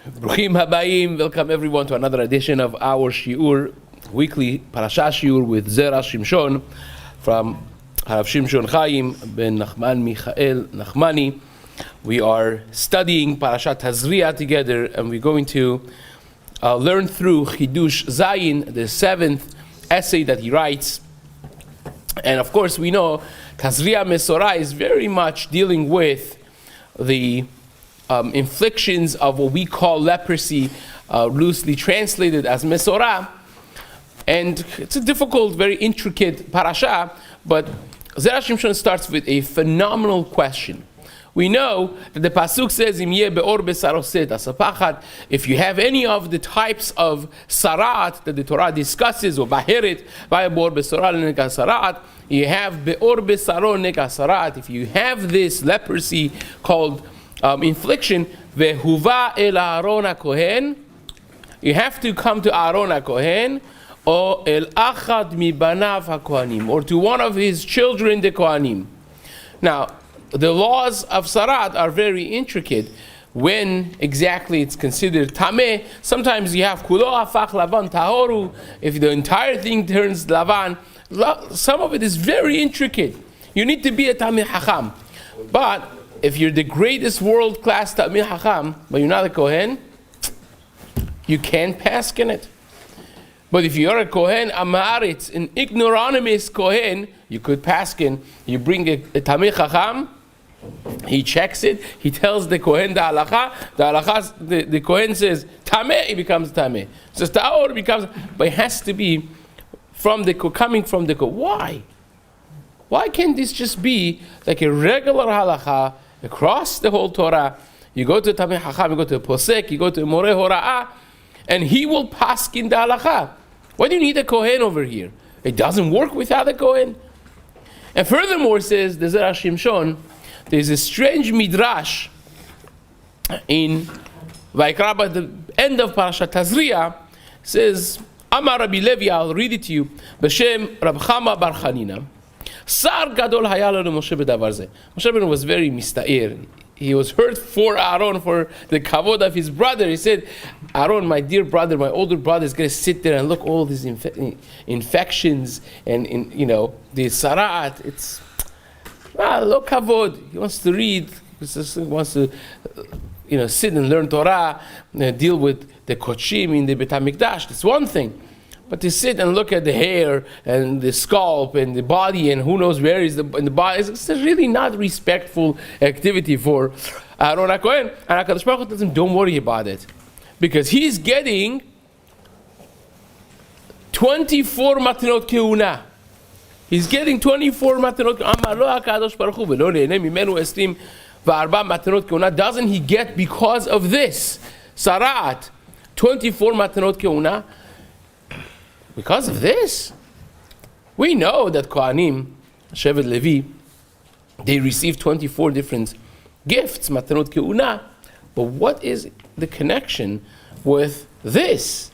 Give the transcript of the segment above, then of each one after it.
Bruchim habayim, welcome everyone to another edition of our shiur, weekly Parshat shiur with Zera Shimshon from HaRav Shimshon Chaim ben Nachman Michael Nachmani. We are studying Parshat Tazria together, and we're going to learn through Chidush Zayin, the 7th essay that he writes. And of course we know Tazria Mesorah is very much dealing with the inflictions of what we call leprosy, loosely translated as Mesorah. And it's a difficult, very intricate parasha, but Zera Shimshon starts with a phenomenal question. We know that the pasuk says, "Im yeh beor besaroset asapachat." If you have any of the types of sarat that the Torah discusses, or baheret, beor besorah nega sarat, you have beor besaro nega sarat. If you have this leprosy called infliction, vehuva el Aaron HaKohen, you have to come to Aaron HaKohen, or el achad mibanav HaKohanim, or to one of his children, the Kohanim. Now, the laws of Sarat are very intricate. When exactly it's considered Tameh, sometimes you have Kulo Afach Lavan Tahoru, if the entire thing turns Lavan, some of it is very intricate. You need to be a Tameh Hacham. But if you're the greatest world-class Tameh Hacham, but you're not a Kohen, you can't paskin it. But if you're a Kohen, a Ma'aretz, an ignoramus Kohen, you could paskin. You bring a Tameh Hacham, he checks it, he tells the Kohen the halacha, the Kohen says Tameh, it becomes Tameh. Says Ta'or, becomes, but it has to be coming from the Kohen. Why? Why can't this just be like a regular halacha across the whole Torah? You go to Tameh Hacham, you go to a Posek, you go to a Moreh Hora'ah, and he will paskin the halacha. Why do you need a Kohen over here? It doesn't work without a Kohen. And furthermore, says the Zera Shimshon, there's a strange midrash in Vaikra, at the end of Parshat Tazria, says, Amar Rabbi Levi, I'll read it to you, B'Shem Rab Chama Bar Chanina, Sar Gadol Hayala Moshe B'Davar Zeh. Moshe Rabbeinu was very mista'ir. He was hurt for Aaron, for the kavod of his brother. He said, Aaron, my dear brother, my older brother is going to sit there and look all these infections and the sarat. It's lo kavod. He wants to read. He wants to sit and learn Torah, deal with the kochim in the Bet HaMikdash. That's one thing. But to sit and look at the hair and the scalp and the body and who knows where is the body, it's really not respectful activity for Aaron HaKohen. And HaKadosh Baruch Hu tells him, don't worry about it. Because he's getting 24 matanot keuna. He's getting 24 matanot keuna. Doesn't he get because of this? Sarat, 24 matanot keuna. Because of this, we know that Kohanim, Shevet Levi, they receive 24 different gifts, matanot keuna. But what is the connection with this?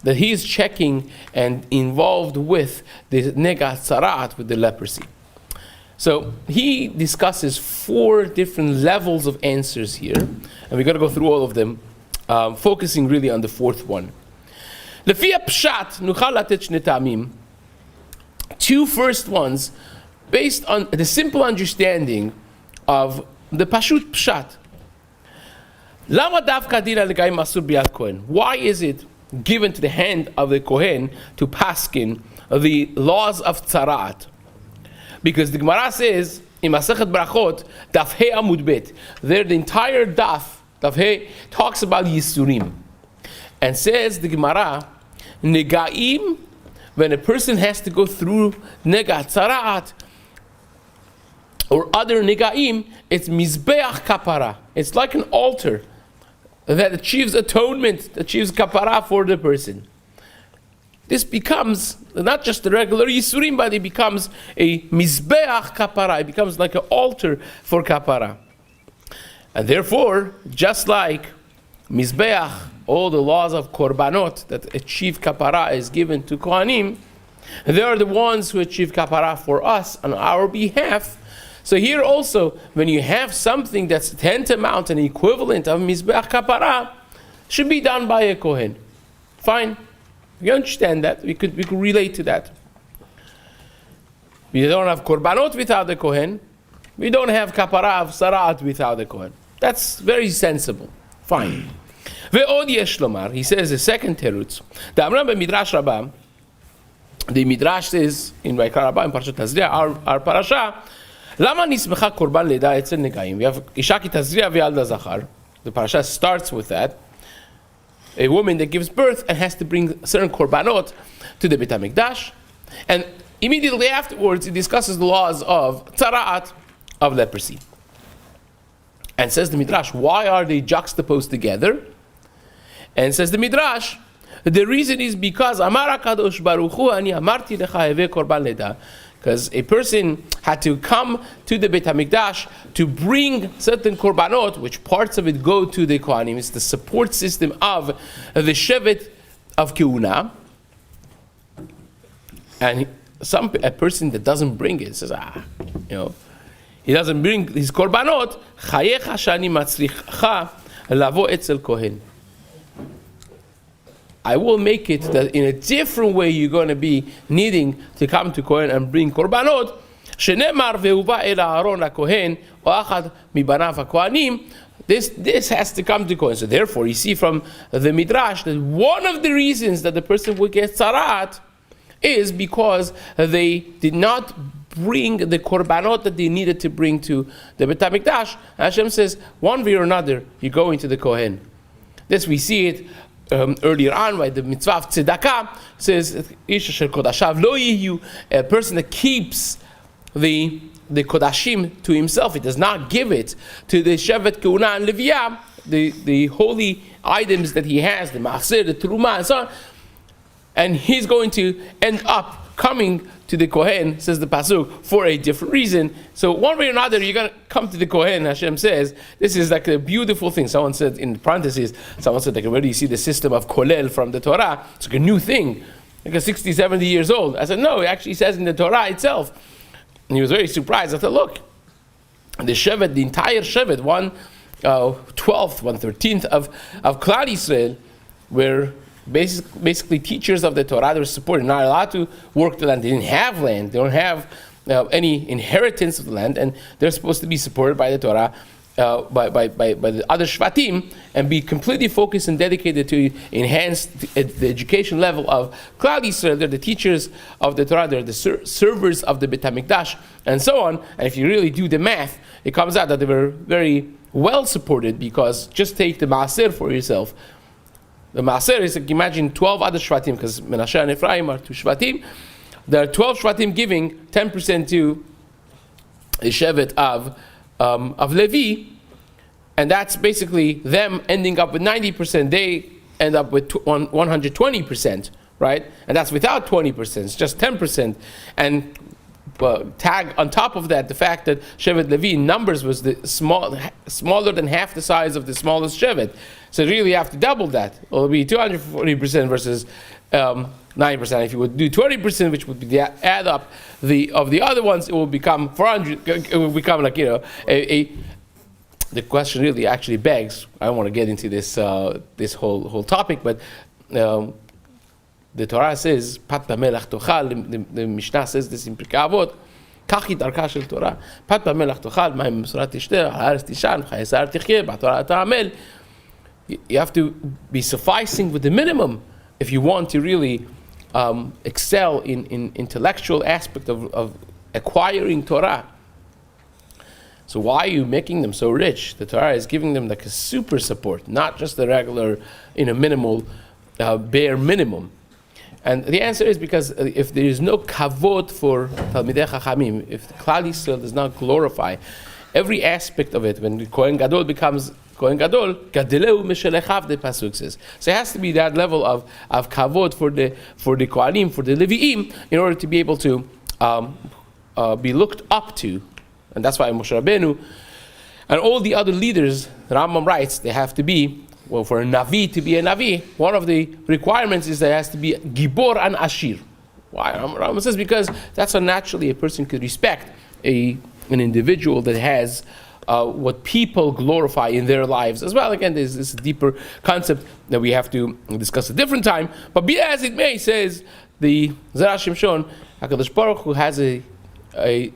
That he is checking and involved with the negat sarat, with the leprosy. So he discusses 4 different levels of answers here, and we're going to go through all of them, focusing really on the 4th one. Lefi pshat nuchal latet shne ta'amim. 2 first ones, based on the simple understanding of the pashut pshat. Lama davka dina legayim asur biyad kohen. Why is it given to the hand of the kohen to paskin the laws of tzarat? Because the Gemara says in Masechet Brachot, daf he amud bet, there the entire daf he talks about yisurim. And says the Gemara, negaim, when a person has to go through negat tzaraat or other negaim, it's mizbeach kapara. It's like an altar that achieves atonement, achieves kapara for the person. This becomes not just a regular yisurim, but it becomes a mizbeach kapara. It becomes like an altar for kapara. And therefore, just like mizbeach, all the laws of korbanot that achieve kapara is given to Kohanim, they are the ones who achieve kapara for us on our behalf. So here also, when you have something that's tantamount and equivalent of Mizbeach Kapara, should be done by a Kohen. Fine. We understand that. We could relate to that. We don't have Korbanot without the Kohen. We don't have Kapara of Sara'at without the Kohen. That's very sensible. Fine. Ve'od yesh lomar, he says the second terutz. The Amram b'Midrash Rabbah, the Midrash says in Vayikra Rabbah in Parshat Tazria, our parasha, Lama nismecha korban leda etzel negaim. We have Isha ki Tazria ve'alda zachar. The parasha starts with that. A woman that gives birth and has to bring certain korbanot to the Beit HaMikdash. And immediately afterwards, it discusses the laws of tzara'at, of leprosy. And says the Midrash, why are they juxtaposed together? And says the Midrash, the reason is because Amar HaKadosh Baruch Hu ani amarti lecha heve korban leda. Because a person had to come to the Beit HaMikdash to bring certain korbanot, which parts of it go to the Kohanim. It's the support system of the Shevet of Keuna. And a person that doesn't bring it says, he doesn't bring his korbanot, chayecha shani matzricha lavo etzel kohen. I will make it that in a different way you're going to be needing to come to Kohen and bring korbanot. Shenemar ve'uva el Aaron HaKohen o achad mibanav HaKohanim. This has to come to Kohen. So therefore, you see from the Midrash that one of the reasons that the person would get tzara'at is because they did not bring the korbanot that they needed to bring to the Beit HaMikdash. Hashem says, one way or another, you go into the Kohen. This we see it earlier on, by the mitzvah of tzedakah says, Ish asher kodashav lo yiyu, a person that keeps the kodashim to himself, he does not give it to the Shevet Keuna and Leviah, the holy items that he has, the maaser, the teruma, and so on, and he's going to end up coming to the Kohen, says the Pasuk, for a different reason. So one way or another, you're going to come to the Kohen, Hashem says. This is like a beautiful thing. Someone said, in parentheses, like, where do you see the system of Kolel from the Torah? It's like a new thing, like a 60, 70 years old. I said, no, it actually says in the Torah itself. And he was very surprised. I thought, look, the Shevet, the entire Shevet, 1/12, 1/13 of Klal Yisrael, were basically teachers of the Torah. They were supported, not allowed to work the land. They didn't have land. They don't have any inheritance of the land, and they're supposed to be supported by the Torah, by the other Shvatim, and be completely focused and dedicated to enhance the education level of Klal Yisrael. They're the teachers of the Torah. They're the servers of the Beit HaMikdash, and so on. And if you really do the math, it comes out that they were very well supported, because just take the Maaser for yourself. The Maaser is like, imagine 12 other Shvatim, because Menashe and Ephraim are 2 Shvatim. There are 12 Shvatim giving 10% to the Shevet of Levi, and that's basically them ending up with 90%. They end up with 120%, right? And that's without 20%. It's just 10%. And tag on top of that the fact that Shevet Levi in numbers was smaller than half the size of the smallest Shevet. So really you have to double that. It will be 240% versus 9%. If you would do 20%, which would be the add up of the other ones, it will become 400. It will become like, the question really actually begs. I don't want to get into this whole topic, but the Torah says, Pat b'melech tochal. The Mishnah says this in Pirkei Avot. Kachi darka shel Torah. Pat b'melech tochal. Ma'im b'surat tishteh. Ha'aretz tishan. Chayesar tichye. B'torah ta'amel. You have to be sufficing with the minimum if you want to really excel in intellectual aspect of acquiring Torah. So why are you making them so rich? The Torah is giving them like a super support, not just the regular, minimal, bare minimum. And the answer is because if there is no kavod for Talmidei Chachamim, if the Klal Yisrael does not glorify every aspect of it, when the Kohen Gadol becomes Kohen Gadol, Gadeleu Meshelechav, the Pasuk says. So it has to be that level of kavod for the Kohanim, for the Leviim, in order to be able to be looked up to. And that's why Moshe Rabbeinu and all the other leaders, the Rambam writes, they have to be, well, for a Navi to be a Navi, one of the requirements is there has to be Gibor and Ashir. Why? Rambam says because that's how naturally a person could respect a an individual that has what people glorify in their lives as well. Again, there's this deeper concept that we have to discuss a different time. But be as it may, says the Zera Shimshon, HaKadosh Baruch Hu has a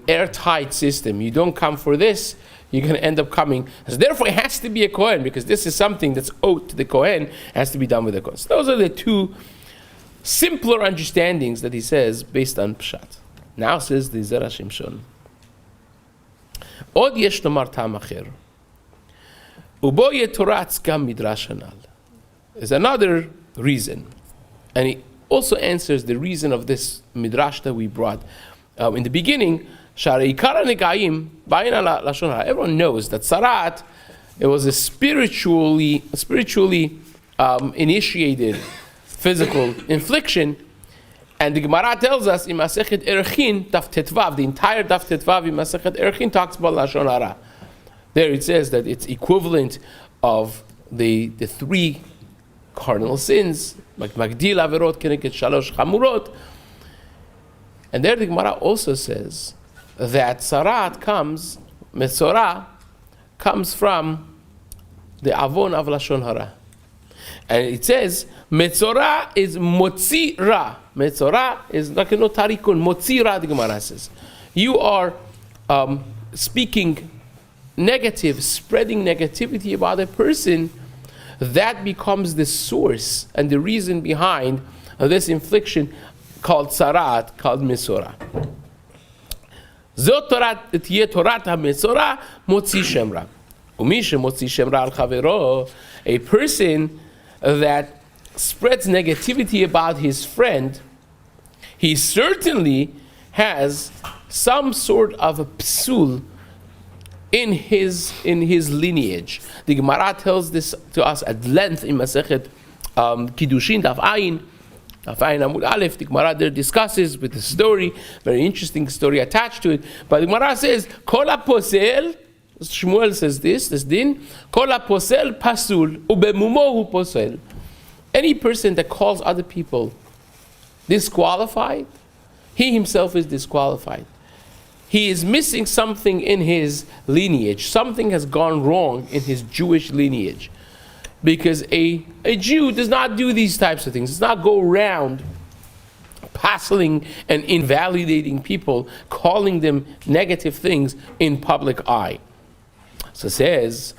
airtight system. You don't come for this, you're going to end up coming. So therefore, it has to be a Kohen, because this is something that's owed to the Kohen. It has to be done with the Kohen. So those are the two simpler understandings that he says based on Pshat. Now says the Zera Shimshon, Od yesh lomar ta'am acher, ubo yetoratz gam midrash hanal. There's another reason, and he also answers the reason of this midrash that we brought in the beginning. Everyone knows that Sarat, it was a spiritually initiated physical infliction, and the Gemara tells us in Masechet Erchin Daf Tetvav, the entire Daf Tetvav in Masechet Erchin talks about Lashon Hara. There it says that it's equivalent of the three cardinal sins, like Magdil Averot Keneket Shalosh Chamurot. And there the Gemara also says that Sarat comes, Metzorah, comes from the Avon of Lashon Hara. And it says, Metzorah is Motzi Ra. Metzorah is like no tarikun, Motzi Ra, the Gemara says. You are speaking negative, spreading negativity about a person. That becomes the source and the reason behind this infliction called Sarat, called Metzorah. Zot Torah tiyeh Torat ha-Metzorah motzi shem ra. Umi shemotzi shem ra al chavero, a person that spreads negativity about his friend, he certainly has some sort of a psul in his lineage. The Gemara tells this to us at length in Masechet Kiddushin Daf Ayin Amud Aleph. The Gemara there discusses with the story, very interesting story attached to it. But the Gemara says, Kol ha-posel, Shmuel says this din, Kol ha-posel pasul, ubemumo hu posel. Any person that calls other people disqualified, he himself is disqualified. He is missing something in his lineage. Something has gone wrong in his Jewish lineage. Because a Jew does not do these types of things. Does not go around hassling and invalidating people, calling them negative things in public eye. So says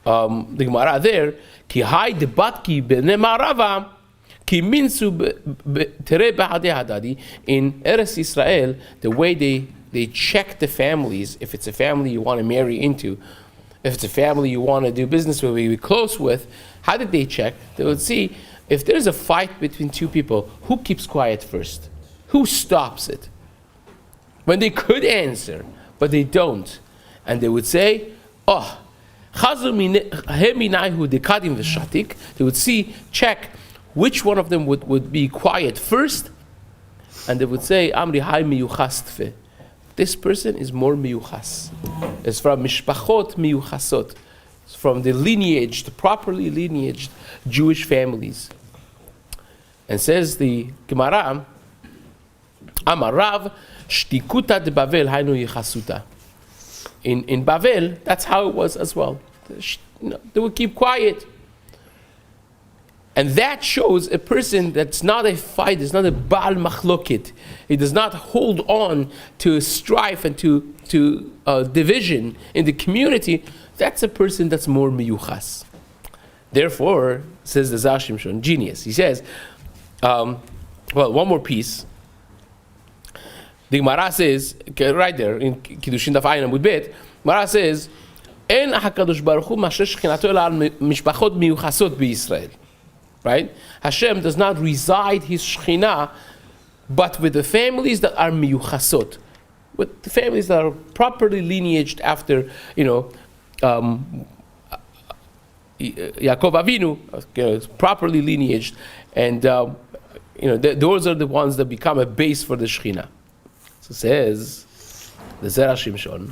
the Gemara there, Ki hai debatki b'nei ma'arava, ki minsu tereh b'hadeh hadadi. In Eretz Yisrael, the way they check the families, if it's a family you want to marry into, if it's a family you want to do business with, be close with, how did they check? They would see if there's a fight between two people, who keeps quiet first? Who stops it? When they could answer, but they don't. And they would say, oh, they would see, check which one of them would be quiet first, and they would say, Amri hai miyuchas. This person is more miyuchas. It's from mishpachot miyuchasot. It's from the lineage, the properly lineaged Jewish families. And says the Gemara, HaRav, shtikuta de Bavel hainu yichasuta. In Bavel, that's how it was as well. They would keep quiet. And that shows a person that's not a fight, it's not a Baal Machloket. He does not hold on to strife and to division in the community. That's a person that's more miyuchas. Therefore, says the Zera Shimshon, genius. He says, one more piece. The Gemara says, right there in Kiddushin Daf Ayin Amud Bet, Gemara says, En HaKadosh Baruch Hu masher shechinato ela al mishpachot miyuchasot b'Yisrael. Right? Hashem does not reside his Shekhinah, but with the families that are miyuchasot, with the families that are properly lineaged after, Yaakov Avinu, properly lineaged, and those are the ones that become a base for the Shekhinah. So says the Zera Shimshon,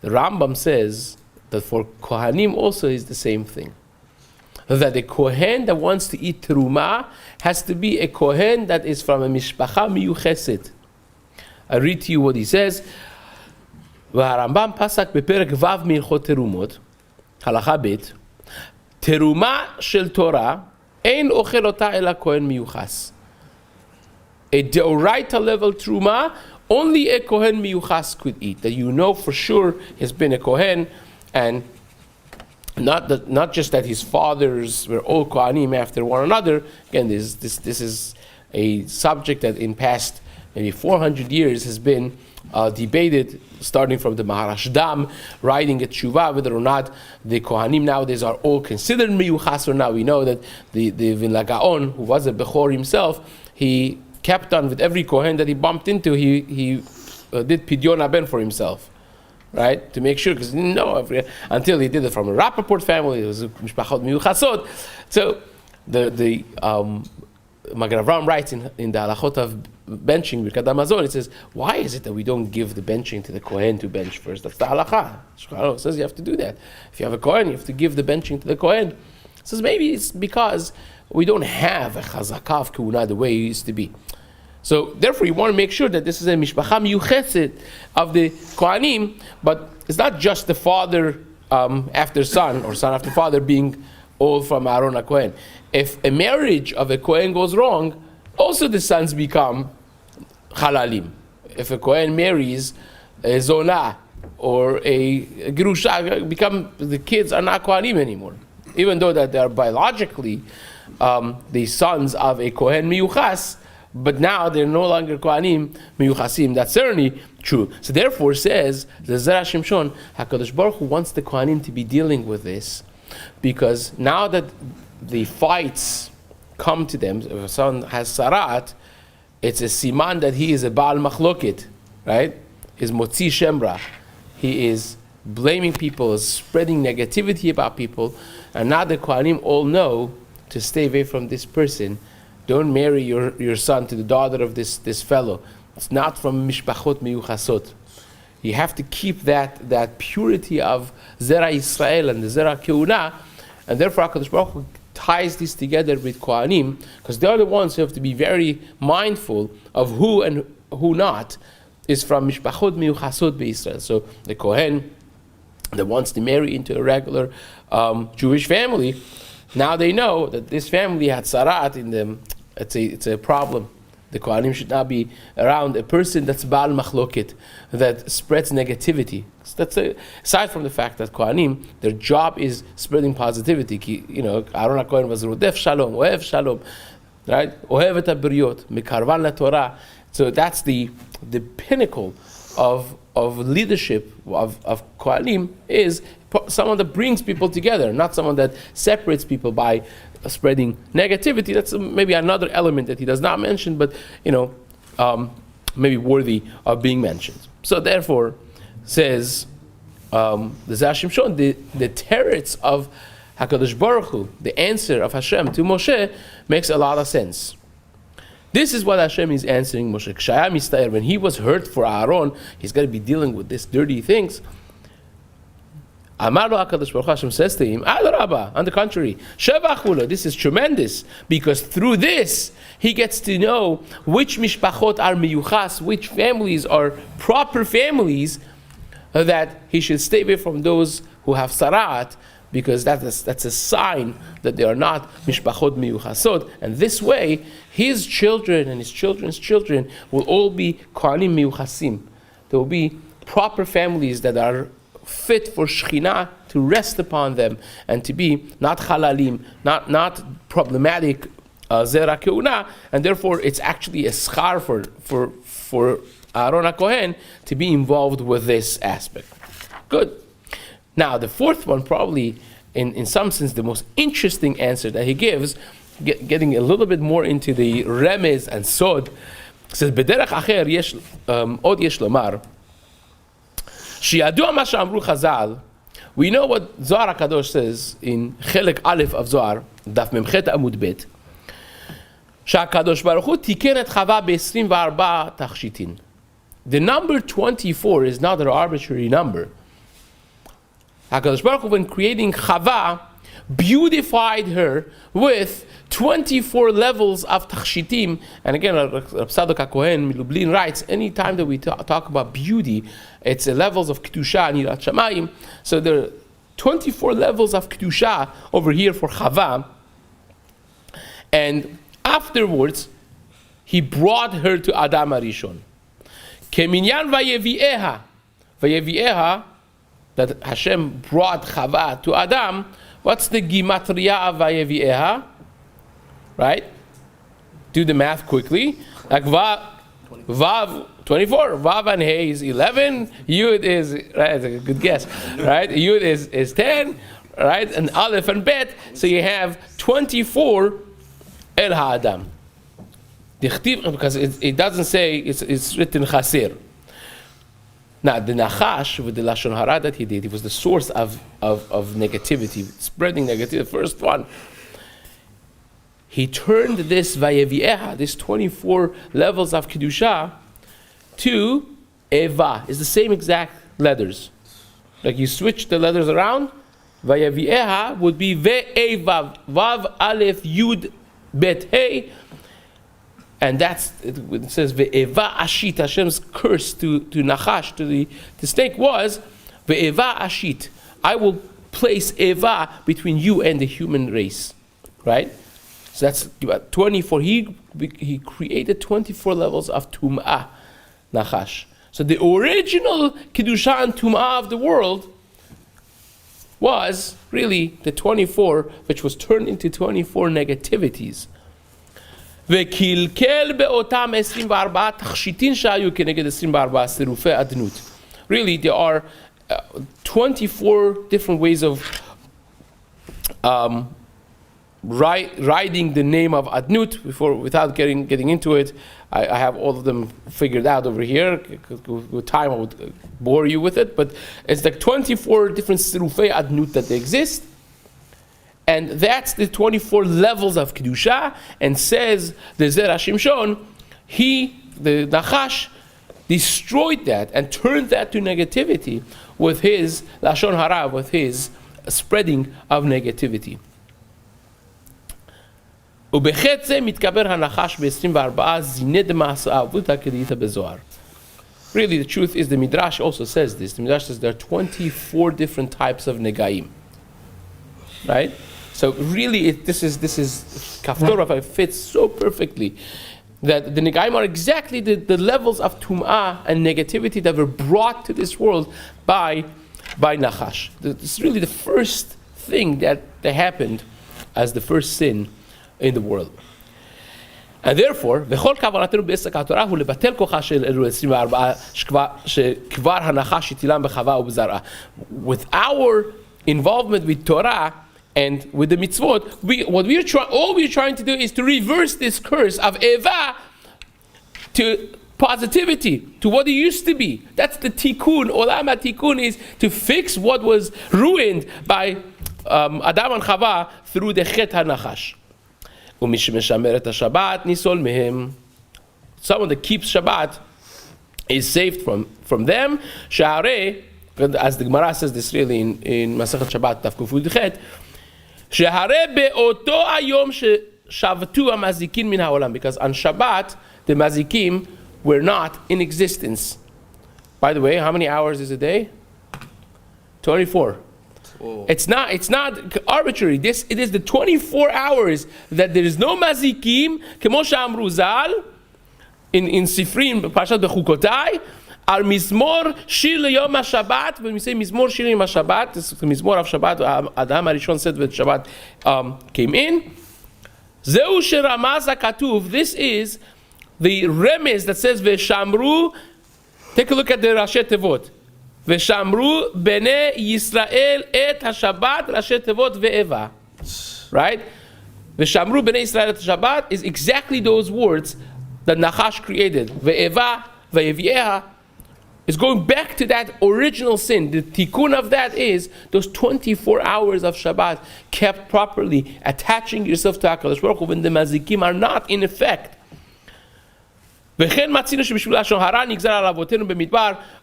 the Rambam says that for Kohanim also is the same thing. That a Kohen that wants to eat Terumah has to be a Kohen that is from a Mishpacha Miyucheset. I read to you what he says. והרמב"ם פסק בפרק ו' מהלכות תרומות, הלכה ב', תרומה של תורה אין אוכל אותה אלא כהן מיוחס. A deoraita level truma, only a kohen miyuchas could eat. That you know for sure has been a kohen, and not just that his fathers were all kohanim after one another. Again, this is a subject that in past maybe 400 years has been debated, starting from the Maharashdam writing a tshuva whether or not the kohanim nowadays are all considered miyuchas or not. We know that the Gaon, who was a bechor himself, he kept on with every kohen that he bumped into. He did pidyon haben for himself, right, to make sure, because he didn't know until he did it from a Rappaport family. It was mishpachot miyuchasot. So the Magen Avraham writes in the halachot of benching Birkat Hamazon, it says, why is it that we don't give the benching to the kohen to bench first? That's the halakha. Shlomo says you have to do that. If you have a kohen, you have to give the benching to the kohen. It says maybe it's because we don't have a chazakah of kehuna the way it used to be. So therefore, you want to make sure that this is a mishpacha miyucheset of the kohanim, but it's not just the father after son or son after father being all from Aaron HaKohen. If a marriage of a kohen goes wrong, also the sons become halalim. If a kohen marries a zonah or a gerusha, the kids are not kohanim anymore, even though that they are biologically the sons of a kohen miyuchas, but now they're no longer kohanim miyuchasim. That's certainly true. So therefore, says the Zera Shimshon, HaKadosh Baruch Hu wants the kohanim to be dealing with this, because now that the fights come to them, if a son has sarat, it's a siman that he is a baal machloket, right? He's motzi shemra. He is blaming people, is spreading negativity about people, and now the kohanim all know to stay away from this person. Don't marry your son to the daughter of this fellow. It's not from mishpachot miyuchasot. You have to keep that purity of Zera Yisrael and the Zera Kehuna, and therefore HaKadosh Baruch Hu ties this together with kohanim, because they are the ones who have to be very mindful of who and who not is from mishpachot miyuchasot beIsrael. So the kohen that wants to marry into a regular Jewish family, now they know that this family had sarat in them. It's a problem. The kohanim should not be around a person that's baal machloket, that spreads negativity. So aside from the fact that kohanim, their job is spreading positivity. Aaron HaKohen was rodef shalom, ohev shalom, right? Ohev et habriot, mikarvan laTorah. So that's the pinnacle of leadership of kohanim, is someone that brings people together, not someone that separates people by spreading negativity. That's maybe another element that he does not mention, but maybe worthy of being mentioned. So therefore, says the Zera Shimshon, the teretz of HaKadosh Baruch Hu, the answer of Hashem to Moshe, makes a lot of sense. This is what Hashem is answering Moshe. Kshaya mistayer, when he was hurt for Aaron, he's going to be dealing with these dirty things. Amar lo HaKadosh Baruch Hu, Hashem says to him, Adarabah, on the contrary, Shevach, this is tremendous, because through this, he gets to know which mishpachot are miyuchas, which families are proper families, that he should stay away from those who have sarat, because that's a sign that they are not mishpachot miyuchasot, and this way, his children and his children's children will all be kohanim miyuchasim. There will be proper families that are fit for Shekhinah to rest upon them, and to be not halalim, not problematic Zera Kehuna, and therefore it's actually a schar for Aaron HaKohen to be involved with this aspect. Good. Now the fourth one, probably in some sense the most interesting answer that he gives, getting a little bit more into the remez and sod, says bederach acher od yesh lomar. Shi'adu ma she'amru Chazal. We know what Zohar HaKadosh says in Chelek Aleph of Zohar, Daf Memchet Amud Bet. שהקדוש ברוך הוא תיקן את חווה ב-24 תכשיטין. The number 24 is not an arbitrary number. HaKadosh Baruch Hu, when creating Chava, beautified her with 24 levels of tachshitim. And again, Rab Tzadok HaKohen Lublin writes, anytime that we talk about beauty, it's levels of kedusha and yirat shamayim. So there are 24 levels of kedusha over here for Chava. And afterwards, he brought her to Adam HaRishon. Keminyan vayevieha. Vayevieha, that Hashem brought Chava to Adam. What's the gimatria of vayevieha? Right? Do the math quickly. Like Vav, 24. Vav and He is 11. Yud is, right, that's a good guess. Right? Yud is 10. Right? And Aleph and Bet. So you have 24 El HaAdam. Because it doesn't say, it's written Chaser. Now, the Nachash, with the Lashon Hara that he did, it was the source of negativity, spreading negativity, the first one. He turned this Vayevieha, this 24 levels of Kedusha, to Eva. It's the same exact letters. Like you switch the letters around, Vayevieha would be Ve'eva, Vav, Aleph, Yud, Bet, Hey. And that's, it says, Ve'eva Ashit, Hashem's curse to Nachash, to the snake was, Ve'eva Ashit, I will place Eva between you and the human race. Right? So that's 24. He created 24 levels of Tum'ah, Nachash. So the original Kedusha and Tum'ah of the world was really the 24, which was turned into 24 negativities. וקלקל באותם 24 תכשיטין שהיו כנגד 24 סירופי אדנות. Really, there are 24 different ways of writing the name of Adnut. Without getting into it, I have all of them figured out over here. With time, I would bore you with it, but it's like 24 different Sirufei Adnut that they exist. And that's the 24 levels of Kedusha, and says the Zera Shimshon, the Nachash, destroyed that and turned that to negativity with his Lashon Hara, with his spreading of negativity. ובחטא זה מתקבר הנחש ב-24 זיני דמעשה אבותא כדאיתא בזוהר. Really, the truth is, the Midrash also says this. The Midrash says there are 24 different types of negaim. Right? So really, this is Kaftorah, it fits so perfectly that the negaim are exactly the levels of tum'ah and negativity that were brought to this world by Nachash. It's really the first thing that happened as the first sin in the world. And therefore, וכל כוונתנו בעסק התורה הוא לבטל כוחה של אלו 24 שכבר הנחש הטילם בחווה ובזרעה. With our involvement with Torah and with the mitzvot, all we're trying to do is to reverse this curse of Eva to positivity, to what it used to be. That's the tikkun. Olam tikkun is to fix what was ruined by Adam and Chava through the chet hanachash. Someone that keeps Shabbat is saved from them. As the Gemara says this really in Masechet Shabbat Taf Kuf Yud Chet, because on Shabbat the mazikim were not in existence. By the way, how many hours is a day? 24. Whoa. It's not arbitrary. It is the 24 hours that there is no mazikim, כמו שאמרו ז"ל, in Sifrim, Parshat Bechukotai, al mizmor shir leyom HaShabbat. When we say mizmor shir leyom HaShabbat, this is the mizmor of Shabbat. Adam HaRishon said when Shabbat came in. Zeu sheramaz hakatuv. This is the remez that says v'shamru. Take a look at the Rashi Tevot. V'shamru bnei Yisrael et HaShabbat Rashi Tevot ve'eva. Right? V'shamru bnei Yisrael et HaShabbat is exactly those words that Nachash created. Ve'eva, ve'evieha is going back to that original sin. The tikkun of that is those 24 hours of Shabbat kept properly, attaching yourself to HaKadosh Baruch Hu when the mazikim are not in effect.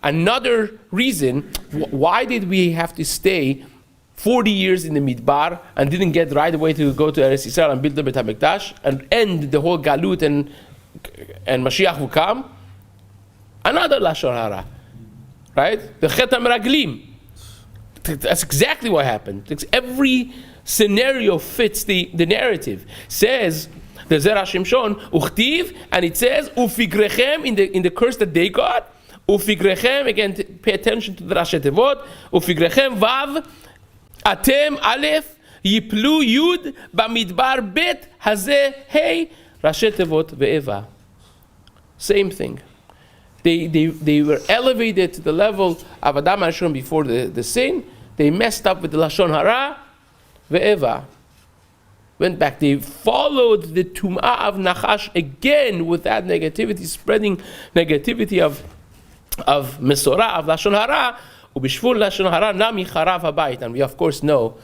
Another reason, why did we have to stay 40 years in the Midbar and didn't get right away to go to Eretz Yisrael and build the Beit HaMikdash and end the whole Galut and Mashiach will come, another Lashon Hara, right? The Chet HaMeraglim. That's exactly what happened. Every scenario fits the narrative. Says the Zera Shimshon, Uchtiv, and it says, Ufigrechem in the curse that they got, Ufigrechem, again, pay attention to the Rashi Tevot, Ufigrechem Vav, Atem Aleph, Yiplu Yud, Bamidbar Bet, Hazeh Hey, Rashi Tevot Ve'eva. Same thing. They were elevated to the level of Adam and Rishon before the sin. They messed up with the Lashon Hara, Ve'eva. Went back. They followed the Tum'ah of Nachash again with that negativity, spreading negativity of Mesorah, of Lashon Hara, Ubishvul Lashon Hara, Nami Charav Habayit. And we of course know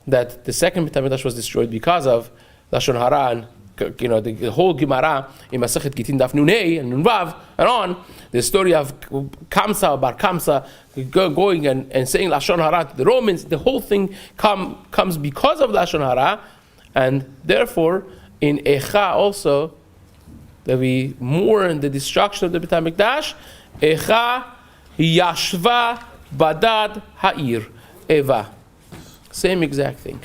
that the second Beit HaMikdash was destroyed because of Lashon Hara, and the whole Gemara in Masechet Gitin Daf Nun Hey and Nun Vav and on, the story of Kamsa, Bar Kamsa, going and saying Lashon Hara to the Romans, the whole thing comes because of Lashon Hara, and therefore in Echa also, that we mourn the destruction of the Beit HaMikdash, Echa Yashva Badad Ha'ir, Eva. Same exact thing.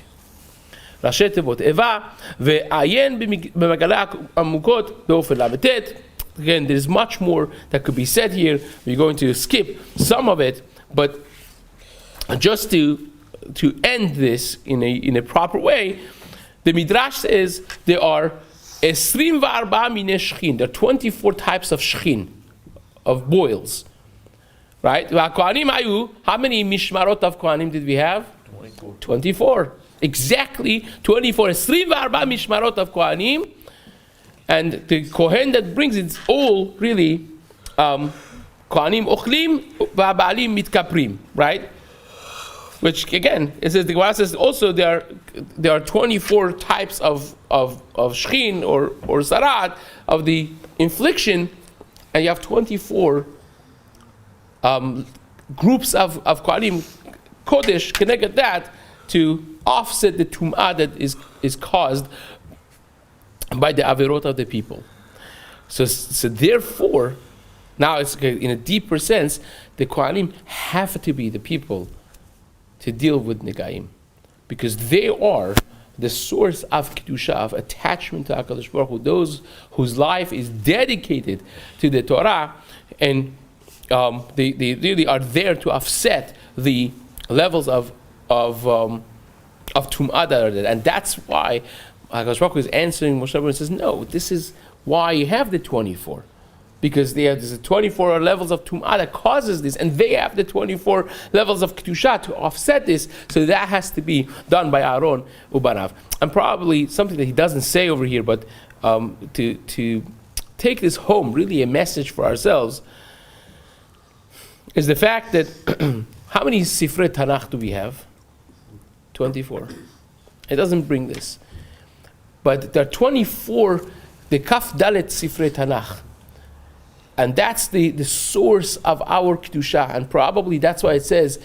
ראשי תיבות איבה, ועיין במגלה עמוקות באופן ל"ט. Again, there's much more that could be said here. We're going to skip some of it, but just to end this in a proper way, the Midrash says there are 24 minei shchin. There are 24 types of shchin, of boils. Right? How many mishmarot of Kohanim did we have? 24. Exactly 24. 24 mishmarot of Kohanim. And the Kohen that brings it's all really Kohanim ochlim v'abalim mitkaprim, right? Which again, it says the Gemara says also there are 24 types of shchin or sarat of the infliction, and you have 24 groups of Kohanim kodesh connected that to offset the tum'ah that is caused by the averot of the people. So therefore, now it's in a deeper sense, the Kohanim have to be the people to deal with negaim, because they are the source of kedusha, of attachment to HaKadosh Baruch Hu, those whose life is dedicated to the Torah, and they really are there to offset the levels of tum'ah that are there. And that's why HaKadosh Baruch Hu is answering Moshe Rabbeinu and says, no, this is why you have the 24. Because there's the 24 levels of tum'ah that causes this, and they have the 24 levels of kedusha to offset this, so that has to be done by Aaron Ubanav. And probably something that he doesn't say over here, but to take this home, really a message for ourselves, is the fact that how many Sifrei Tanakh do we have? 24. It doesn't bring this. But there are 24, the Kaf Dalet Sifrei Tanakh. And that's the source of our Kedusha. And probably that's why it says,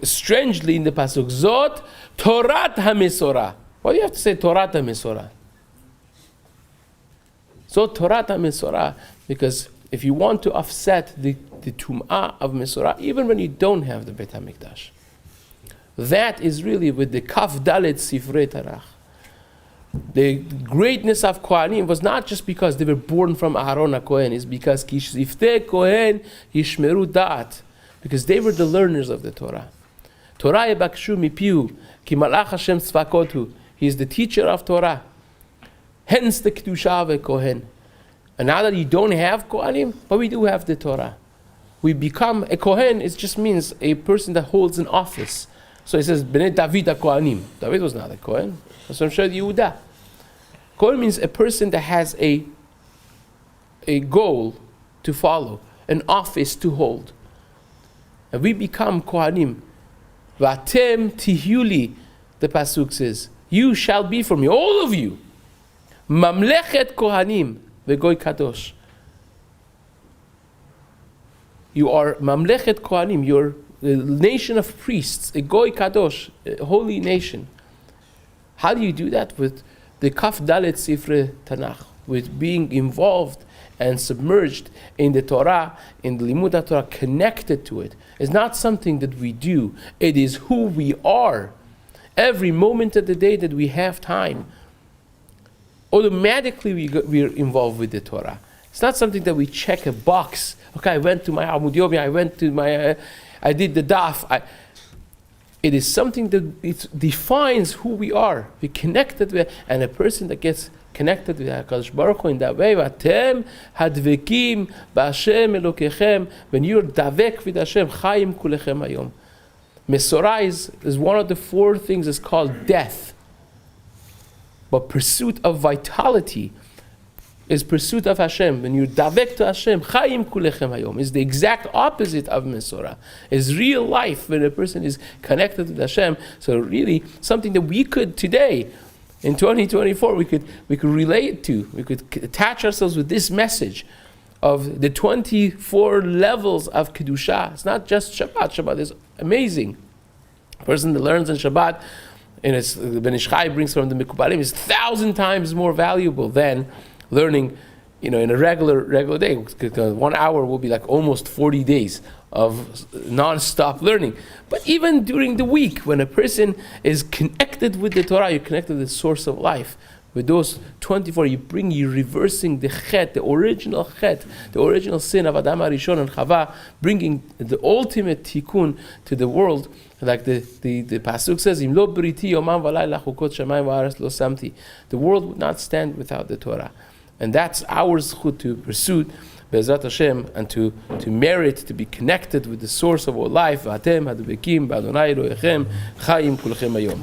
strangely in the Pasuk, Zot Torat HaMesorah. Why do you have to say Torat HaMesorah? Zot Torat HaMesorah. Because if you want to offset the Tum'ah of Mesorah, even when you don't have the Beit HaMikdash, that is really with the Kaf Dalet Sifrei Tanakh. The greatness of Kohanim was not just because they were born from Aaron HaKohen, it's because Ki Shiftei Kohen Yishmeru Da'at, because they were the learners of the Torah. Torah Yebakshu Mipiu, Ki Malach Hashem Tzvakotu. He is the teacher of Torah. Hence the Kedusha of a Kohen. And now that you don't have Kohanim, but we do have the Torah. We become a Kohen. It just means a person that holds an office. So it says Bnei David HaKohanim. David was not a Kohen. That's what I'm sure Yehuda. Kohen means a person that has a goal to follow, an office to hold. And we become Kohanim. Vatem tihyuli, the Pasuk says, you shall be for me, all of you. Mamlechet Kohanim vegoy kadosh. You are Mamlechet Kohanim, you're a nation of priests, a goy kadosh, a holy nation. How do you do that? With the Kaf Dalet Sifre Tanakh, with being involved and submerged in the Torah, in the Limud HaTorah, connected to it. It's not something that we do. It is who we are. Every moment of the day that we have time, automatically we're involved with the Torah. It's not something that we check a box. Okay, I went to my Amud Yomi, I did the daf. It is something that it defines who we are. We're connected with, and a person that gets connected with HaKadosh Baruch Hu in that way, Vatem hadvekim b'Hashem Elokechem, when you're davek with Hashem, chayim kulechem hayom. Mesorah is one of the 4 things that's called death. But pursuit of vitality is pursuit of Hashem. When you davek to Hashem, chayim kulechem hayom, is the exact opposite of Mesorah. Is real life when a person is connected with Hashem. So really, something that we could today, in 2024, we could relate to. We could attach ourselves with this message of the 24 levels of Kedusha. It's not just Shabbat. Shabbat is amazing. A person that learns in Shabbat, and the Ben Ish Chai brings from the Mikubalim, is 1,000 times more valuable than learning, in a regular day. 1 hour will be like almost 40 days of non-stop learning. But even during the week, when a person is connected with the Torah, you're connected to the source of life. With those 24, you're reversing the chet, the original sin of Adam HaRishon and Chava, bringing the ultimate tikkun to the world. Like the pasuk says, "Im lo briti yomam v'layla chukot shamayim v'aretz lo samti." The world would not stand without the Torah, and that's our zchut to pursue, Be'ezrat Hashem, and to merit to be connected with the source of our life. V'atem hadvekim b'Adonai Elohechem chayim kulchem hayom.